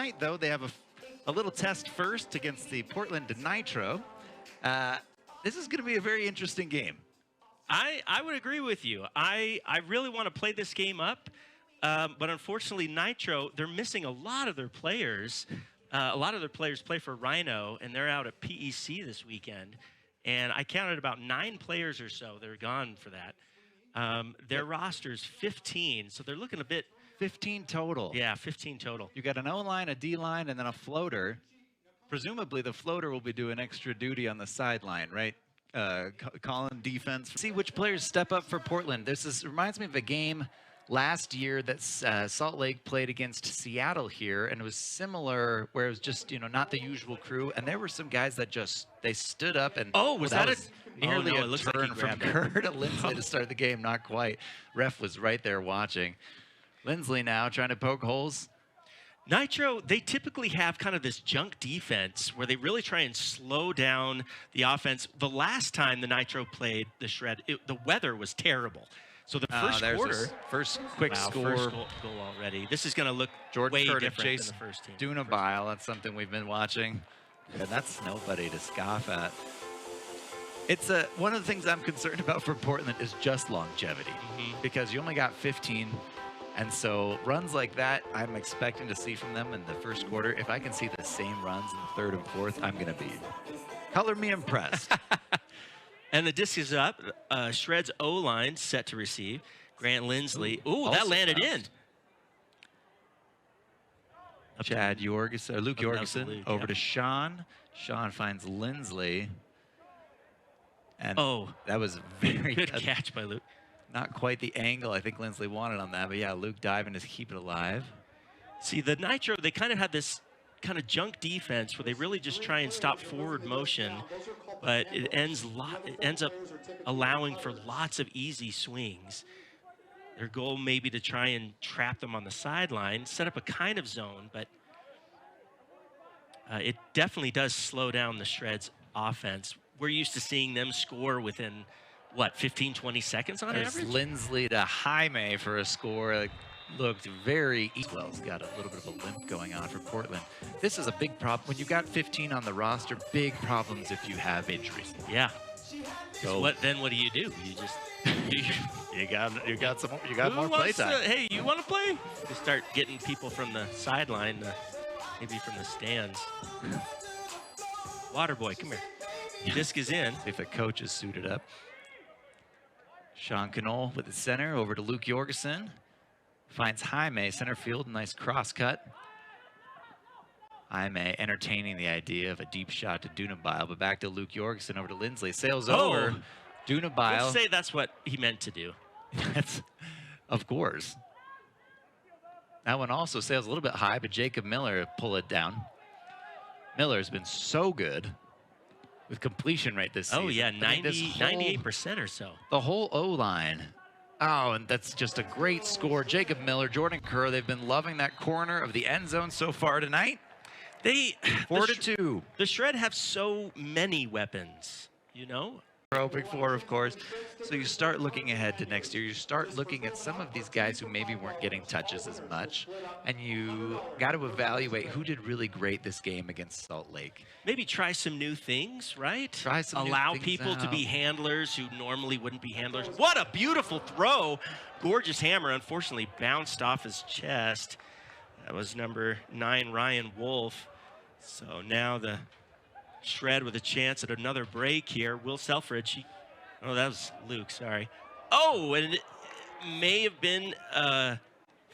tonight, though, they have a little test first against the Portland Nitro. This is going to be a very interesting game. I would agree with you. I really want to play this game up, but unfortunately, Nitro, they're missing a lot of their players. A lot of their players play for Rhino, and they're out at PEC this weekend. And I counted about 9 players or so that are gone for that. Their roster's 15, so they're looking a bit... 15 total. Yeah, 15 total. You got an O-line, a D-line, and then a floater. Presumably, the floater will be doing extra duty on the sideline, right? Calling defense. See which players step up for Portland. This reminds me of a game last year that Salt Lake played against Seattle here, and it was similar, where it was just, you know, not the usual crew, and there were some guys that just, they stood up and... Oh, was that nearly oh, no, a it looks turn like from Kerr to Lindsley to start the game? Not quite. Ref was right there watching. Lindsley now trying to poke holes. Nitro, they typically have kind of this junk defense where they really try and slow down the offense. The last time the Nitro played the Shred, the weather was terrible. So the first quarter, first quick score. First goal already. This is going to look way different than the first team. Dunabile, that's something we've been watching. And that's nobody to scoff at. It's one of the things I'm concerned about for Portland is just longevity, because you only got 15. And so runs like that, I'm expecting to see from them in the first quarter. If I can see the same runs in the third and fourth, I'm going to be color me impressed. And the disc is up. Shred's O-line set to receive. Grant Lindsley. Ooh, that landed in. Chad Jorgensen, or Luke Jorgensen, over to Sean. Sean finds Lindsley. And that was very good catch by Luke. Not quite the angle I think Lindsley wanted on that, but yeah, Luke diving to keep it alive. See, the Nitro, they kind of had this kind of junk defense where they really just try and stop forward motion, but it ends up allowing for lots of easy swings. Their goal may be to try and trap them on the sideline, set up a kind of zone, but it definitely does slow down the Shred's offense. We're used to seeing them score within, what, 15, 20 seconds on average? Lindsley to Jaime for a score. Looked very equal. He's got a little bit of a limp going on for Portland. This is a big problem. When you got 15 on the roster, big problems if you have injuries. Yeah. So then what do? You just you got more play time. Hey, you want to play? You start getting people from the sideline, maybe from the stands. Waterboy, come here. Disc is in. See if the coach is suited up. Sean Knoll with the center over to Luke Jorgensen. Finds Jaime, center field, nice cross cut. Jaime entertaining the idea of a deep shot to Dunabile, but back to Luke Jorgensen over to Lindsley. Sails over. Dunabile. Let's say that's what he meant to do. Of course. That one also sails a little bit high, but Jacob Miller pull it down. Miller's been so good with completion rate this season. Oh, yeah, 98% or so. The whole O-line. Oh, and that's just a great score. Jacob Miller, Jordan Kerr, they've been loving that corner of the end zone so far tonight. 4-2. The Shred have so many weapons, you know? Hoping for, of course. So you start looking ahead to next year. You start looking at some of these guys who maybe weren't getting touches as much, and you got to evaluate who did really great this game against Salt Lake. Maybe try some new things, right? Try some Allow new things people to out. be handlers who normally wouldn't be handlers. What a beautiful throw. Gorgeous hammer, unfortunately bounced off his chest. That was number 9, Ryan Wolf. So now the Shred with a chance at another break here. Will Selfridge. Oh, that was Luke, sorry. Oh, and it may have been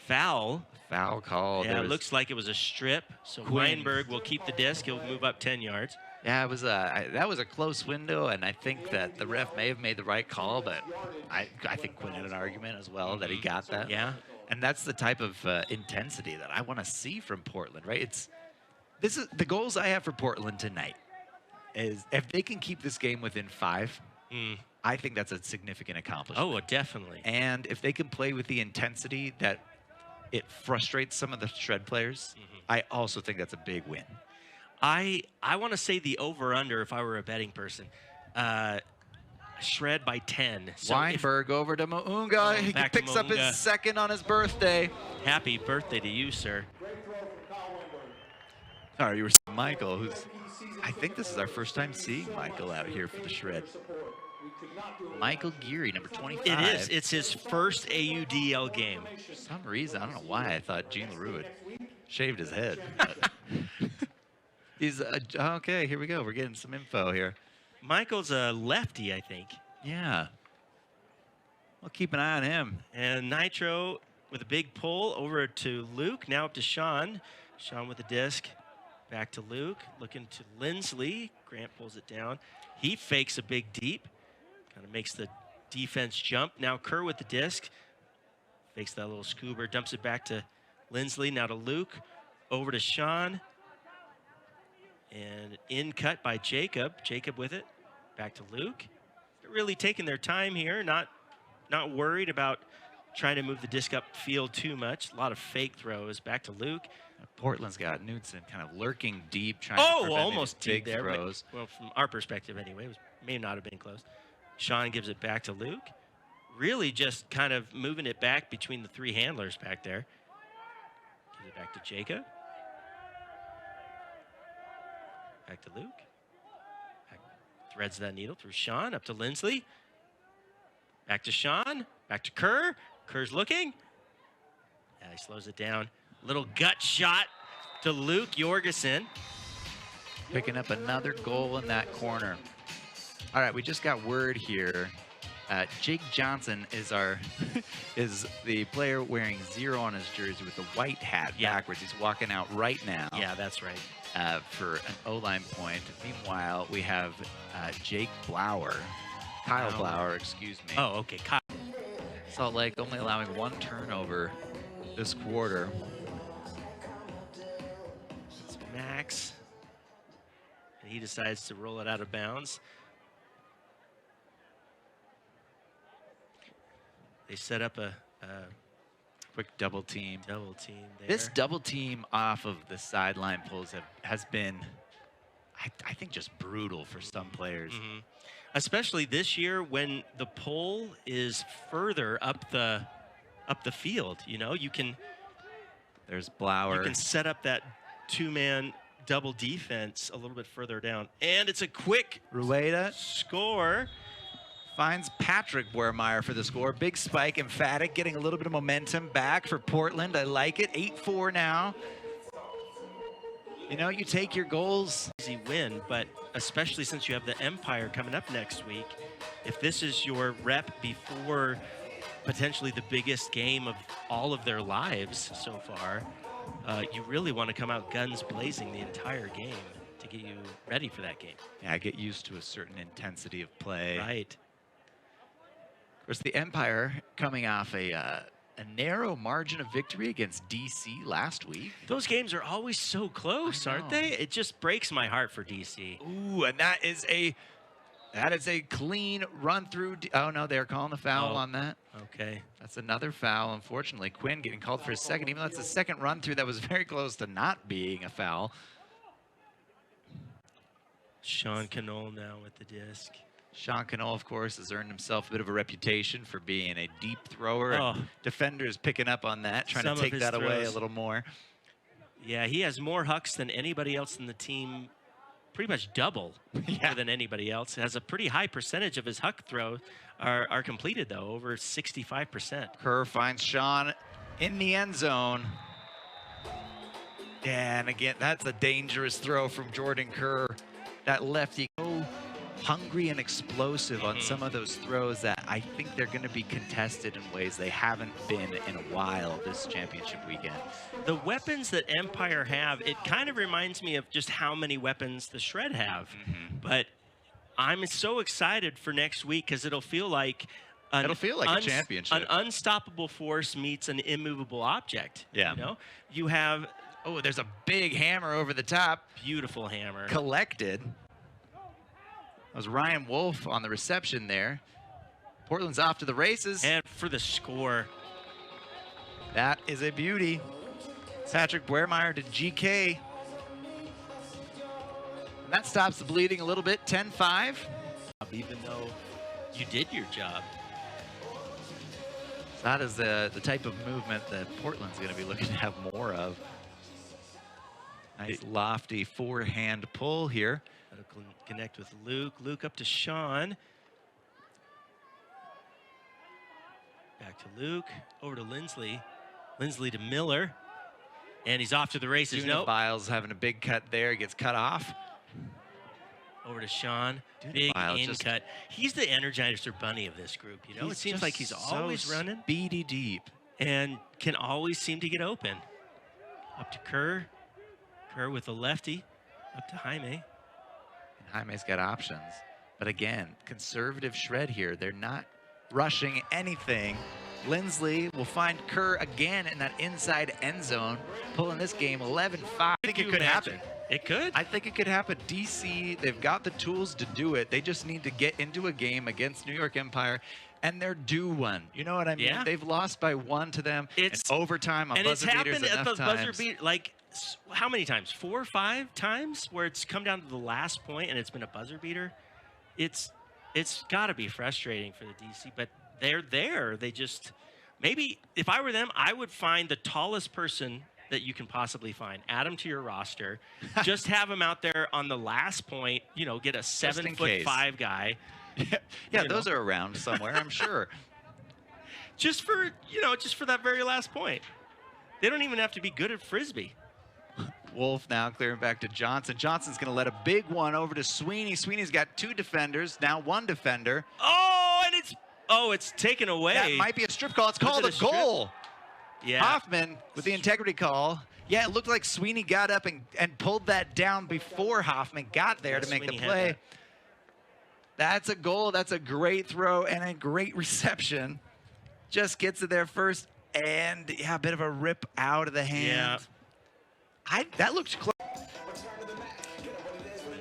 foul. Foul call. Yeah, it looks like it was a strip. So Weinberg will keep the disc. He'll move up 10 yards. Yeah, it was that was a close window, and I think that the ref may have made the right call, but I think Quinn had an argument as well that he got that. Yeah. And that's the type of intensity that I want to see from Portland, right? This is the goals I have for Portland tonight. Is if they can keep this game within 5, I think that's a significant accomplishment. Oh, definitely. And if they can play with the intensity that it frustrates some of the Shred players, I also think that's a big win. I want to say the over-under if I were a betting person. Shred by 10. So Weinberg over to Mounga. He picks up his second on his birthday. Happy birthday to you, sir. Sorry, you were saying Michael, who's, I think this is our first time seeing Michael out here for the shred. Michael Geary, number 25. It is. It's his first AUDL game. For some reason, I don't know why I thought Gene LaRue had shaved his head. But he's, okay, here we go. We're getting some info here. Michael's a lefty, I think. Yeah. We'll keep an eye on him. And Nitro with a big pull over to Luke. Now up to Sean. Sean with the disc. Back to Luke. Looking to Lindsley. Grant pulls it down. He fakes a big deep. Kind of makes the defense jump. Now Kerr with the disc. Fakes that little scuba. Dumps it back to Lindsley. Now to Luke. Over to Sean. And in cut by Jacob. Jacob with it. Back to Luke. They're really taking their time here. Not worried about trying to move the disc upfield too much. A lot of fake throws. Back to Luke. Portland's got Knudsen kind of lurking deep, trying to prevent almost big there, throws. Well, from our perspective anyway, it may not have been close. Sean gives it back to Luke. Really just kind of moving it back between the three handlers back there. Gives it back to Jacob. Back to Luke. Back, threads that needle through Sean. Up to Lindsley. Back to Sean. Back to Kerr. Kerr's looking. Yeah, he slows it down. Little gut shot to Luke Jorgensen. Picking up another goal in that corner. All right, we just got word here. Jake Johnson is is the player wearing 0 on his jersey with the white hat backwards. He's walking out right now. Yeah, that's right. For an O-line point. Meanwhile, we have Jake Blauer. Kyle Blauer, excuse me. Oh, okay. Kyle. Salt Lake only allowing 1 turnover this quarter. It's Max. And he decides to roll it out of bounds. They set up a quick double team. There. This double team off of the sideline pulls has been, I think, just brutal for some players. Mm-hmm. Especially this year when the pull is further up the field. You know, there's Blauer. You can set up that 2-man double defense a little bit further down. And it's a quick Rueda score. Finds Patrick Boermeyer for the score. Big spike, emphatic, getting a little bit of momentum back for Portland. I like it. 8-4 now. You know, you take your goals. Easy win, but especially since you have the Empire coming up next week, if this is your rep before potentially the biggest game of all of their lives so far, you really want to come out guns blazing the entire game to get you ready for that game. Yeah, get used to a certain intensity of play. Right. Of course, the Empire coming off a narrow margin of victory against DC last week. Those games are always so close, aren't they? It just breaks my heart for DC. Ooh, and that is a clean run through. Oh no, they're calling the foul on that. Okay. That's another foul. Unfortunately, Quinn getting called for a second, even though it's a second run through that was very close to not being a foul. Sean Canole now with the disc. Sean Canole, of course, has earned himself a bit of a reputation for being a deep thrower. And defenders picking up on that, trying to take that away a little more. Yeah, he has more hucks than anybody else in the team, pretty much double more than anybody else. Has a pretty high percentage of his huck throws are completed, though, over 65%. Kerr finds Sean in the end zone. And again, that's a dangerous throw from Jordan Kerr. That lefty go hungry and explosive on some of those throws that I think they're going to be contested in ways they haven't been in a while this championship weekend. The weapons that Empire have, it kind of reminds me of just how many weapons the Shred have. But I'm so excited for next week because it'll feel like a championship. An unstoppable force meets an immovable object. Yeah. You know, you have. Oh, there's a big hammer over the top. Beautiful hammer. Collected. That was Ryan Wolf on the reception there. Portland's off to the races. And for the score. That is a beauty. Patrick Boermeyer to GK. And that stops the bleeding a little bit, 10-5. Even though you did your job. So that is the type of movement that Portland's going to be looking to have more of. Nice lofty forehand pull here. That'll connect with Luke. Luke up to Sean. Back to Luke. Over to Lindsley. Lindsley to Miller. And he's off to the races. Nope. Biles having a big cut there. Gets cut off. Over to Sean. Big in cut. He's the Energizer bunny of this group. You know, it seems like he's always running. Speedy deep. And can always seem to get open. Up to Kerr. Kerr with a lefty. Up to Jaime. And Jaime's got options. But again, conservative shred here. They're not rushing anything. Lindsley will find Kerr again in that inside end zone, pulling this game 11-5. I think it could happen. It could. I think it could happen. DC, they've got the tools to do it. They just need to get into a game against New York Empire, and they're due one. You know what I mean? Yeah. They've lost by 1 to them. It's overtime on buzzer beaters enough times. And it's happened at those buzzer beaters, like, how many times? 4 or 5 times where it's come down to the last point and it's been a buzzer beater. It's got to be frustrating for the DC, but they're there. They just, maybe if I were them, I would find the tallest person that you can possibly find. Add him to your roster. Just have him out there on the last point, you know, get a 7'5" guy. Yeah, those are around somewhere, I'm sure. Just for, you know, just for that very last point. They don't even have to be good at Frisbee. Wolf now clearing back to Johnson. Johnson's going to let a big one over to Sweeney. Sweeney's got 2 defenders, now 1 defender. Oh, and it's taken away. That might be a strip call. It's called a goal. Yeah. Hoffman with the integrity call. Yeah, it looked like Sweeney got up and pulled that down before Hoffman got there to make the play. That's a goal. That's a great throw and a great reception. Just gets it there first. And, yeah, a bit of a rip out of the hand. Yeah. That looked close.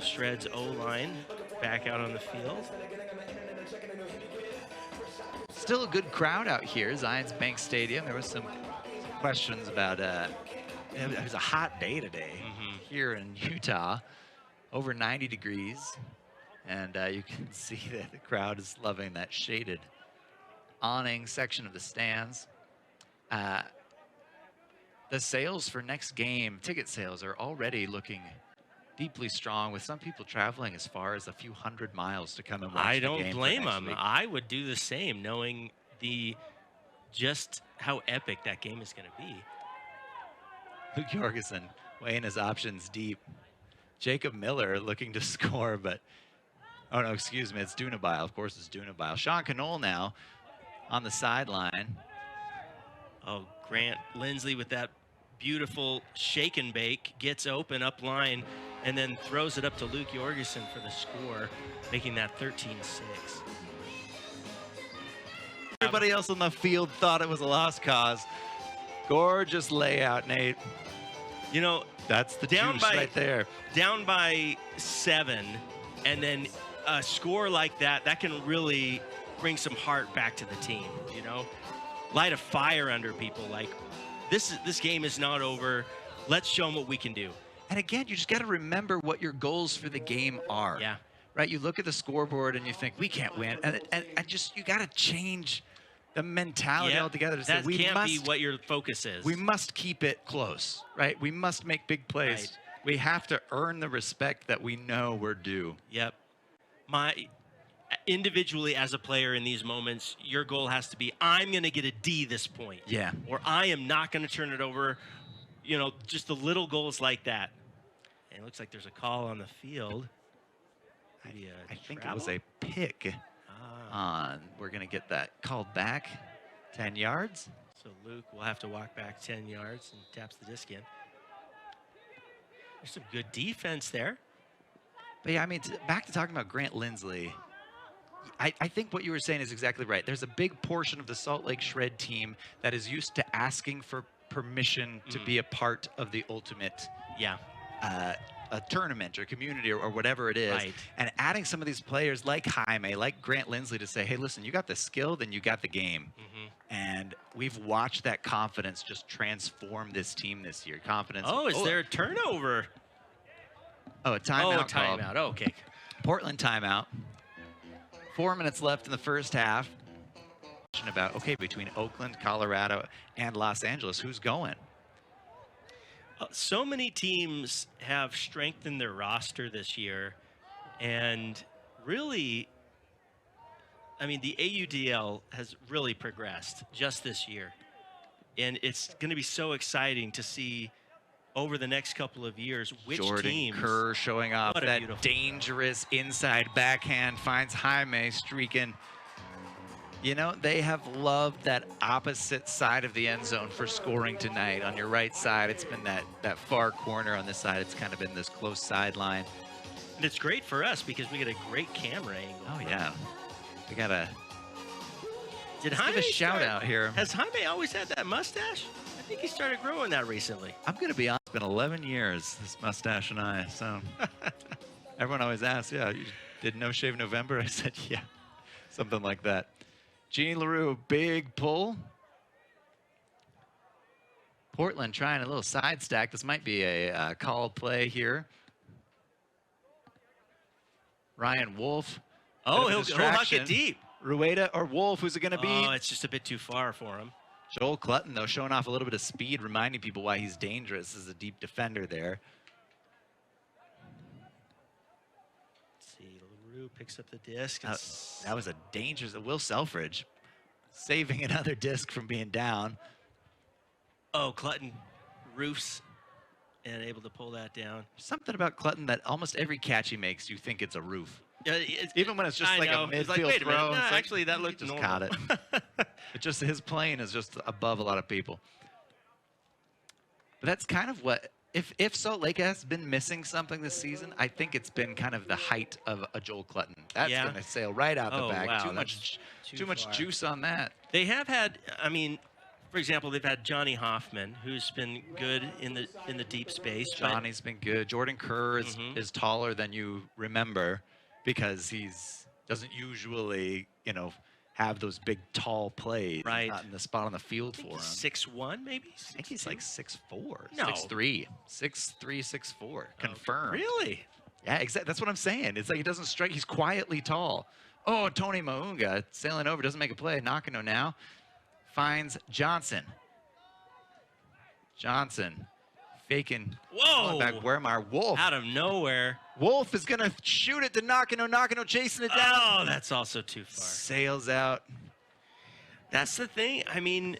Shred's O-line back out on the field. Still a good crowd out here, Zions Bank Stadium. There was some questions about, it was a hot day today here in Utah, over 90 degrees. And you can see that the crowd is loving that shaded awning section of the stands. The sales for next game, ticket sales, are already looking deeply strong, with some people traveling as far as a few hundred miles to come and watch I the game. don't blame them. I would do the same, knowing just how epic that game is going to be. Luke Jorgensen weighing his options deep. Jacob Miller looking to score, but oh no, excuse me, it's Dunabile. Of course, it's Dunabile. Sean Knoll now on the sideline. Oh, Grant Lindsley with that beautiful shake and bake, gets open up line, and then throws it up to Luke Jorgensen for the score, making that 13-6. Everybody else on the field thought it was a lost cause. Gorgeous layout, Nate. You know, that's the juice right there. Down by 7, and then a score like that, that can really bring some heart back to the team, you know? Light a fire under people, like, this game is not over. Let's show them what we can do. And again, you just got to remember what your goals for the game are. Yeah. Right? You look at the scoreboard and you think, we can't win. And just, you got to change the mentality altogether to say, that can't be what your focus is. We must keep it close, right? We must make big plays. Right. We have to earn the respect that we know we're due. Yep. Individually as a player in these moments, your goal has to be, I'm going to get a D this point. Yeah. Or I am not going to turn it over. You know, just the little goals like that. And it looks like there's a call on the field. I think it was a pick. We're going to get that called back 10 yards. So Luke will have to walk back 10 yards and taps the disc in. There's some good defense there. But yeah, I mean, back to talking about Grant Lindsley. I think what you were saying is exactly right. There's a big portion of the Salt Lake Shred team that is used to asking for permission to be a part of the ultimate a tournament or community or whatever it is. Right. And adding some of these players like Jaime, like Grant Lindsley, to say, hey, listen, you got the skill, then you got the game. And we've watched that confidence just transform this team this year. Confidence. Oh, is there a turnover? Oh, a timeout. Oh, timeout. Oh, okay. Portland timeout. 4 minutes left in the first half. About, okay, between Oakland, Colorado, and Los Angeles, who's going? So many teams have strengthened their roster this year, and really, I mean, the AUDL has really progressed just this year, and it's going to be so exciting to see over the next couple of years which Jordan teams. Kerr showing off that beautiful. dangerous inside backhand, finds Jaime streaking. You know, they have loved that opposite side of the end zone for scoring tonight. On your right side, it's been that far corner. On this side, it's kind of been this close sideline. And it's great for us because we get a great camera angle. Oh, yeah. We got a... Did Let's give Jaime a shout out here. Has Jaime always had that mustache? I think he started growing that recently. I'm going to be honest, it's been 11 years, this mustache and I, so... Everyone always asks, yeah, you did No Shave November? I said, yeah, something like that. Gene LaRue, big pull. Portland trying a little side stack. This might be a called play here. Ryan Wolf. Oh, he'll huck it deep. Rueda or Wolf, who's it going to be? Oh, it's just a bit too far for him. Joel Clutton, though, showing off a little bit of speed, reminding people why he's dangerous as a deep defender there. LaRue picks up the disc. That was a dangerous... Will Selfridge saving another disc from being down. Oh, Clutton roofs and able to pull that down. Something about Clutton that almost every catch he makes, you think it's a roof. It's, Even when it's just like a midfield like, wait a throw. minute. No, actually, that looked just normal. caught it. It just his plane is just above a lot of people. But that's kind of what... If Salt Lake has been missing something this season, I think it's been kind of the height of a Joel Clutton. That's going to sail right out the back. Wow, too much juice on that. They have had, I mean, for example, they've had Johnny Hoffman, who's been good in the deep space. Johnny's been good. Jordan Kerr is taller than you remember because he's doesn't usually, you know, have those big, tall plays. Right. He's not in the spot on the field for him. 6'1", maybe? I think he's like 6'4". No. 6'3". 6'3", 6'4". Confirmed. Really? Yeah, exactly. That's what I'm saying. It's like he doesn't strike. He's quietly tall. Oh, Tony Maunga sailing over, doesn't make a play. Nakano now finds Johnson. Johnson faking. Whoa! Back Wermar. Wolf. Out of nowhere. Wolf is going to shoot it to Nakano. Nakano chasing it down. Oh, that's also too far. Sails out. That's the thing. I mean,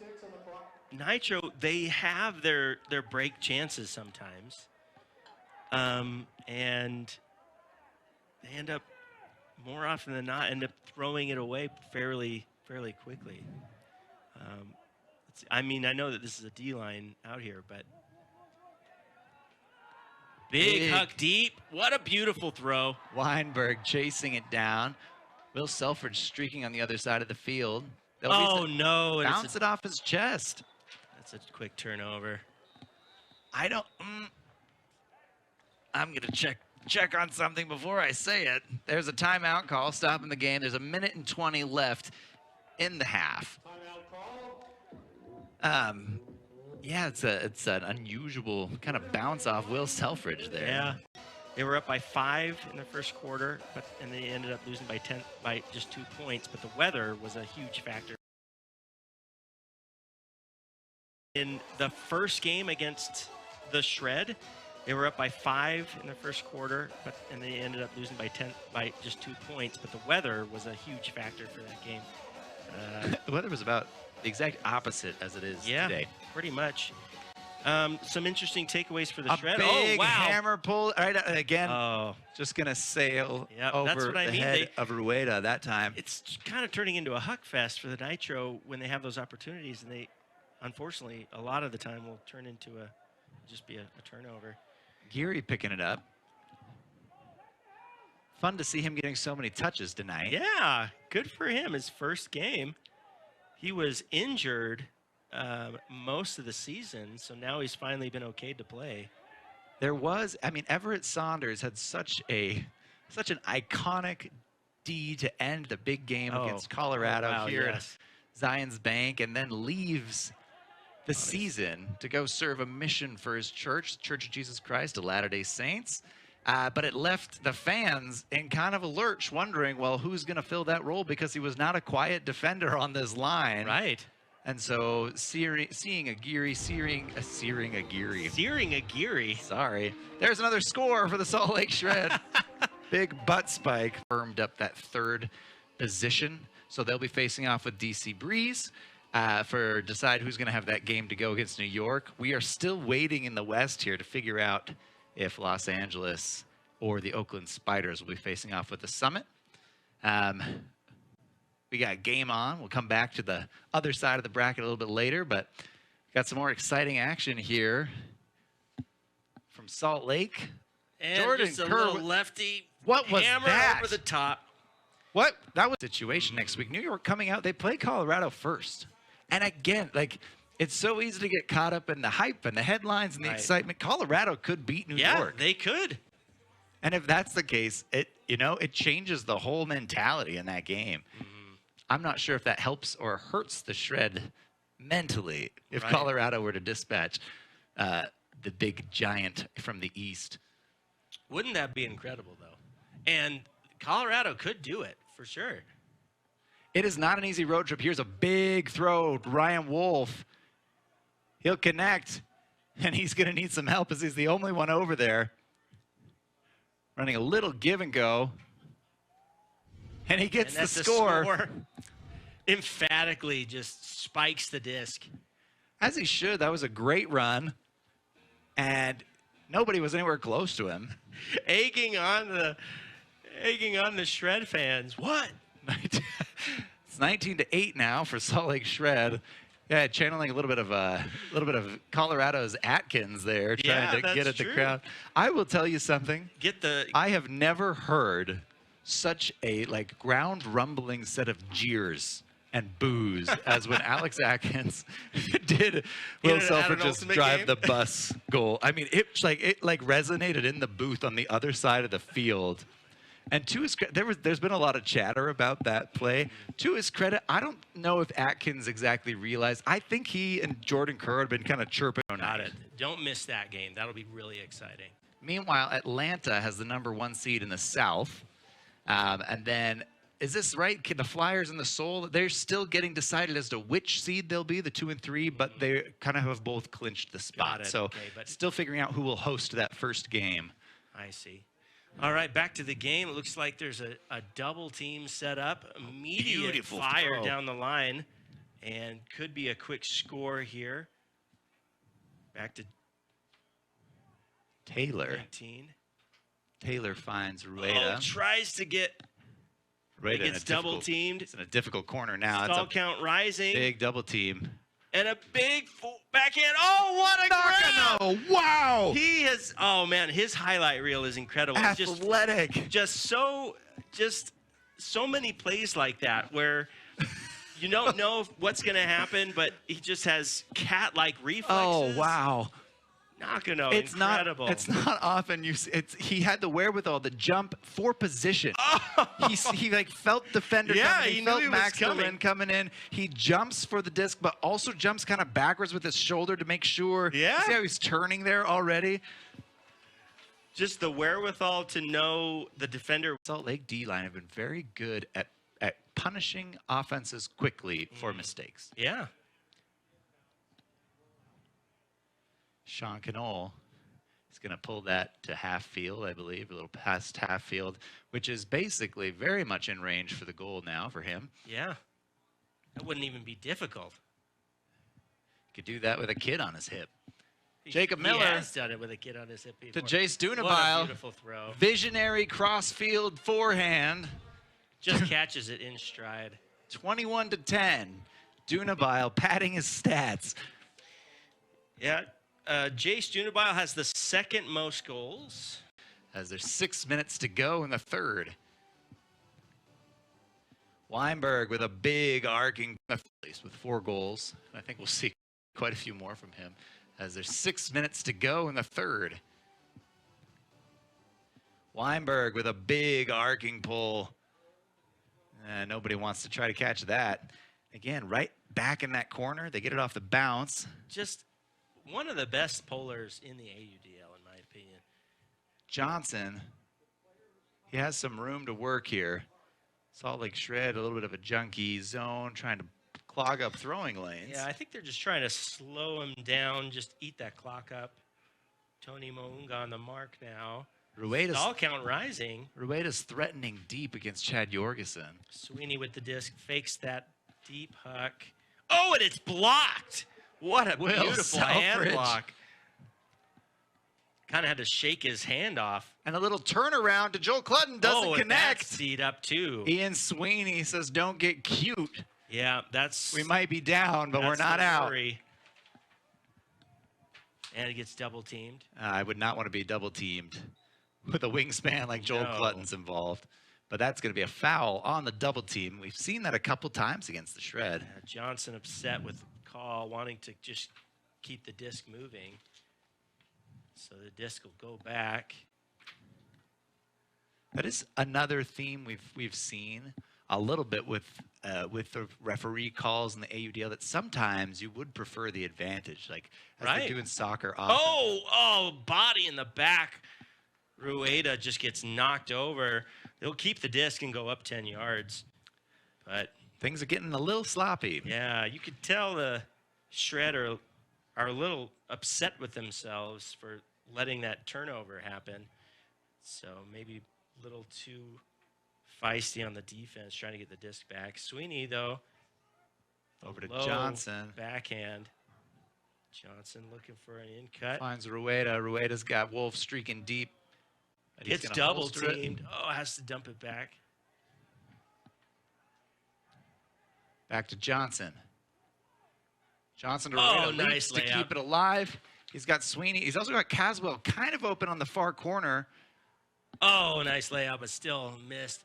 Nitro, they have their break chances sometimes. And they end up, more often than not, throwing it away fairly quickly. I mean, I know that this is a D-line out here, but big huck deep. What a beautiful throw. Weinberg chasing it down. Will Selfridge streaking on the other side of the field. Oh, no. Bounce it off his chest. That's a quick turnover. I don't... I'm going to check on something before I say it. There's a timeout call stopping the game. There's 1:20 left in the half. Yeah, it's an unusual kind of bounce off Will Selfridge there. Yeah. They were up by 5 in the first quarter, and they ended up losing by just 2 points. But the weather was a huge factor. In the first game against the Shred, they were up by 5 in the first quarter, and they ended up losing by just 2 points. But the weather was a huge factor for that game. The weather was about the exact opposite as it is today. Pretty much. Some interesting takeaways for the Shred. Big hammer pull. All right, again, Oh, just going to sail Yep, over that's what I the mean. head of Rueda that time. it's kind of turning into a huck fest for the Nitro when they have those opportunities, and they, unfortunately, a lot of the time will turn into just be a turnover. Geary picking it up. Fun to see him getting so many touches tonight. Yeah, good for him. His first game. He was injured most of the season, so now he's finally been okayed to play. There was, I mean, Everett Saunders had such an iconic D to end the big game against Colorado here at Zions Bank, and then leaves the season to go serve a mission for his church, Church of Jesus Christ of Latter-day Saints. But it left the fans in kind of a lurch, wondering, well, who's going to fill that role? Because he was not a quiet defender on this line. Right. And so seeing a Geary, searing a Geary. Searing a Geary. Sorry. There's another score for the Salt Lake Shred. Big butt spike firmed up that third position. So they'll be facing off with DC Breeze for decide who's going to have that game to go against New York. We are still waiting in the West here to figure out if Los Angeles or the Oakland Spiders will be facing off with the Summit. We got game on. We'll come back to the other side of the bracket a little bit later, but got some more exciting action here from Salt Lake. And Jordan just a Kerr, little lefty what was hammer that? over the top. What? That was the situation next week. New York coming out. They play Colorado first. And again, like, it's so easy to get caught up in the hype and the headlines and the excitement. Colorado could beat New York. Yeah, they could. And if that's the case, it changes the whole mentality in that game. I'm not sure if that helps or hurts the Shred mentally if Colorado were to dispatch the big giant from the East. Wouldn't that be incredible, though? And Colorado could do it, for sure. It is not an easy road trip. Here's a big throw. Ryan Wolf. He'll connect, and he's going to need some help as he's the only one over there. Running a little give and go. And he gets the score. Emphatically just spikes the disc. As he should. That was a great run. And nobody was anywhere close to him. Egging on the Shred fans. What? It's 19-8 now for Salt Lake Shred. Yeah, channeling a little bit of Colorado's Atkins there, trying to get at the crowd. I will tell you something. I have never heard such a ground rumbling set of jeers and boos as when Alex Atkins did Will Selfridge just drive the bus goal. I mean, it resonated in the booth on the other side of the field. And to his credit, there's been a lot of chatter about that play. To his credit, I don't know if Atkins exactly realized. I think he and Jordan Kerr had been kind of chirping on it. Don't miss that game. That'll be really exciting. Meanwhile, Atlanta has the #1 seed in the South. And then, is this right? The Flyers and the Soul, they're still getting decided as to which seed they'll be, the 2 and 3, but they kind of have both clinched the spot. So but still figuring out who will host that first game. I see. All right, back to the game. It looks like there's a double team set up. Immediate fire down the line, and could be a quick score here. Back to Taylor. 19. Taylor finds Rueda. Oh, tries to get. Rueda gets double teamed. It's in a difficult corner now. Stall count rising. Big double team. And a big backhand. Oh, what a grab! Wow! He has. Oh man, his highlight reel is incredible. Athletic. Just so many plays like that where you don't know what's going to happen, but he just has cat-like reflexes. Oh wow! Nakano, incredible. It's not often you see. He had the wherewithal, the jump for position. Oh. He felt defender coming. He felt Max coming in. He jumps for the disc, but also jumps kind of backwards with his shoulder to make sure. Yeah. See how he's turning there already? Just the wherewithal to know the defender. Salt Lake D-line have been very good at punishing offenses quickly for mistakes. Yeah. Sean Knoll is going to pull that to half field, I believe, a little past half field, which is basically very much in range for the goal now for him. Yeah. That wouldn't even be difficult. Could do that with a kid on his hip. Jacob Miller. He has done it with a kid on his hip before. To Jace Dunabile. What a beautiful throw. Visionary cross-field forehand. Just catches it in stride. 21-10. Dunabile padding his stats. Yeah. Jace Dunabile has the second most goals. As there's 6 minutes to go in the third. Weinberg with a big arcing place with 4 goals. I think we'll see quite a few more from him. As there's 6 minutes to go in the third. Weinberg with a big arcing pull. Nobody wants to try to catch that. Again, right back in that corner. They get it off the bounce. Just one of the best pullers in the AUDL, in my opinion. Johnson, he has some room to work here. Salt Lake Shred, a little bit of a junky zone, trying to clog up throwing lanes. Yeah, I think they're just trying to slow him down, just eat that clock up. Tony Mounga on the mark now. Stall count rising. Rueda's threatening deep against Chad Jorgensen. Sweeney with the disc fakes that deep huck. Oh, and it's blocked. What a beautiful hand block. Kind of had to shake his hand off. And a little turnaround to Joel Clutton doesn't connect. Seat up too. Ian Sweeney says, "Don't get cute." Yeah, that's. We might be down, but we're not out. Worry. And it gets double teamed. I would not want to be double teamed with a wingspan like Joel Clutton's involved. But that's going to be a foul on the double team. We've seen that a couple times against the Shred. Yeah, Johnson upset with the call, wanting to just keep the disc moving. So the disc will go back. That is another theme we've seen a little bit with the referee calls and the AUDL, that sometimes you would prefer the advantage, like as they do in soccer often. Oh, body in the back. Rueda just gets knocked over. They'll keep the disc and go up 10 yards. But things are getting a little sloppy. Yeah, you could tell the Shred are a little upset with themselves for letting that turnover happen. So maybe a little too feisty on the defense, trying to get the disc back. Sweeney, though, over to Johnson. Backhand. Johnson looking for an in-cut. Finds Rueda. Rueda's got Wolf streaking deep. It's double teamed. Oh, has to dump it back. Back to Johnson. Johnson to Rueda nice to keep it alive. He's got Sweeney. He's also got Caswell kind of open on the far corner. Oh, nice layout, but still missed.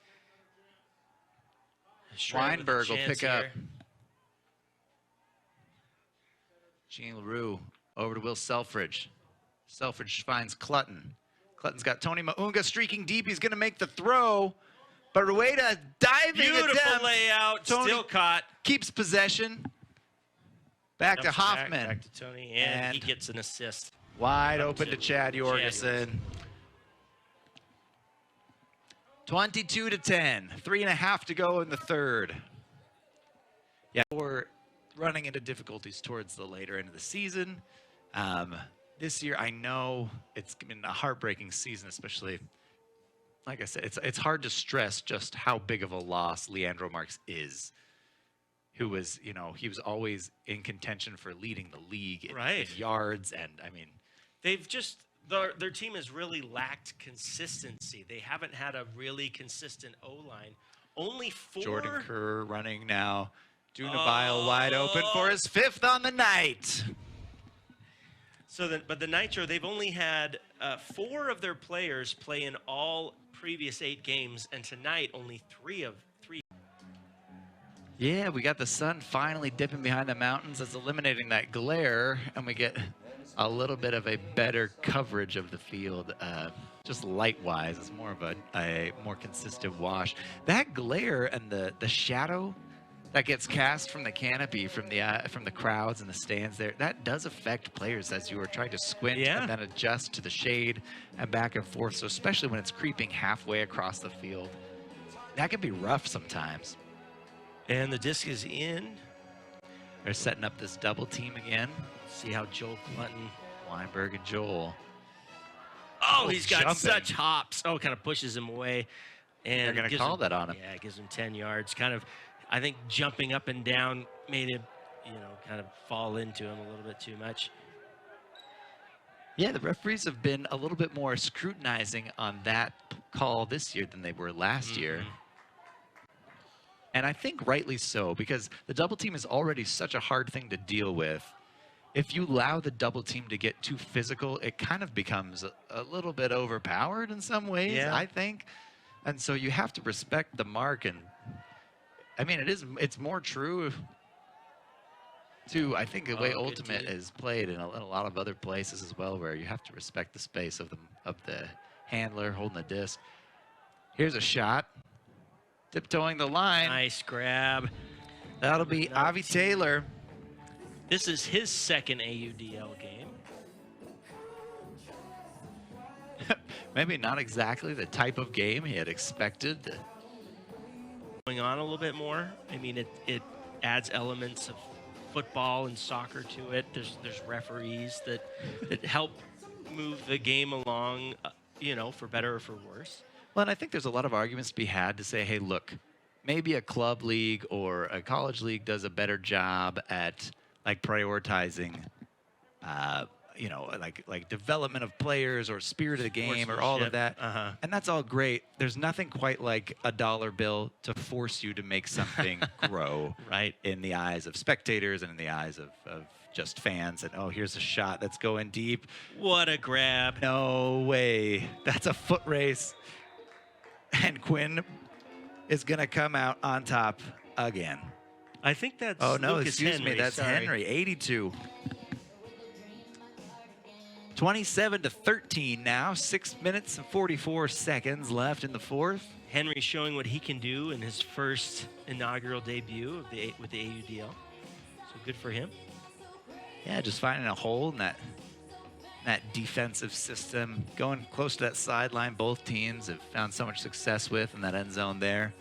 Weinberg will pick up. Gene LaRue over to Will Selfridge. Selfridge finds Clutton. Clutton's got Tony Mounga streaking deep. He's going to make the throw. But Rueda diving Beautiful layout. Tony still caught. Keeps possession. Back to Hoffman. Back to Tony, and he gets an assist. Wide open to Chad Jorgensen. 22-10. 3.5 to go in the third. Yeah, we're running into difficulties towards the later end of the season. This year, I know it's been a heartbreaking season, especially, like I said, it's hard to stress just how big of a loss Leandro Marks is, who was, he was always in contention for leading the league in yards. And, I mean, they've just, their team has really lacked consistency. They haven't had a really consistent O-line. Only 4. Jordan Kerr running now. Dunabile wide open for his 5th on the night. So, but the Nitro, they've only had 4 of their players play in all previous 8 games, and tonight only 3 of 3. Yeah, we got the sun finally dipping behind the mountains. It's eliminating that glare, and we get a little bit of a better coverage of the field. Just light-wise, it's more of a more consistent wash. That glare and the shadow that gets cast from the canopy, from the crowds and the stands there, that does affect players as you are trying to squint and then adjust to the shade and back and forth. So especially when it's creeping halfway across the field, that can be rough sometimes. And the disc is in. They're setting up this double team again. See how Joel Clutton. Weinberg and Joel. Oh, he's got such hops. Oh, kind of pushes him away. And they're going to call that on him. Yeah, it gives him 10 yards. Kind of, I think jumping up and down made him, kind of fall into him a little bit too much. Yeah, the referees have been a little bit more scrutinizing on that call this year than they were last year. And I think rightly so, because the double team is already such a hard thing to deal with. If you allow the double team to get too physical, it kind of becomes a little bit overpowered in some ways, I think. And so you have to respect the mark. And I mean, it's more true to, I think, the way Ultimate is played in a lot of other places as well, where you have to respect the space of the handler holding the disc. Here's a shot. Tiptoeing the line. Nice grab. That'll be Avi Taylor. This is his second AUDL game. Maybe not exactly the type of game he had expected. Going on a little bit more. I mean, adds elements of football and soccer to it. There's referees that help move the game along, for better or for worse. Well, and I think there's a lot of arguments to be had to say, hey, look, maybe a club league or a college league does a better job at like prioritizing, like development of players or spirit of the game or all of that. And that's all great. There's nothing quite like a dollar bill to force you to make something grow right in the eyes of spectators and in the eyes of just fans. And, oh, here's a shot that's going deep. What a grab. No way. That's a foot race. And Quinn is going to come out on top again. I think that's Oh, no, Lucas excuse Henry. me. That's Sorry. Henry, 82. 27-13 now. 6 minutes and 44 seconds left in the fourth. Henry showing what he can do in his first inaugural debut with the AUDL. So good for him. Yeah, just finding a hole in that defensive system. Going close to that sideline, both teams have found so much success with in that end zone there.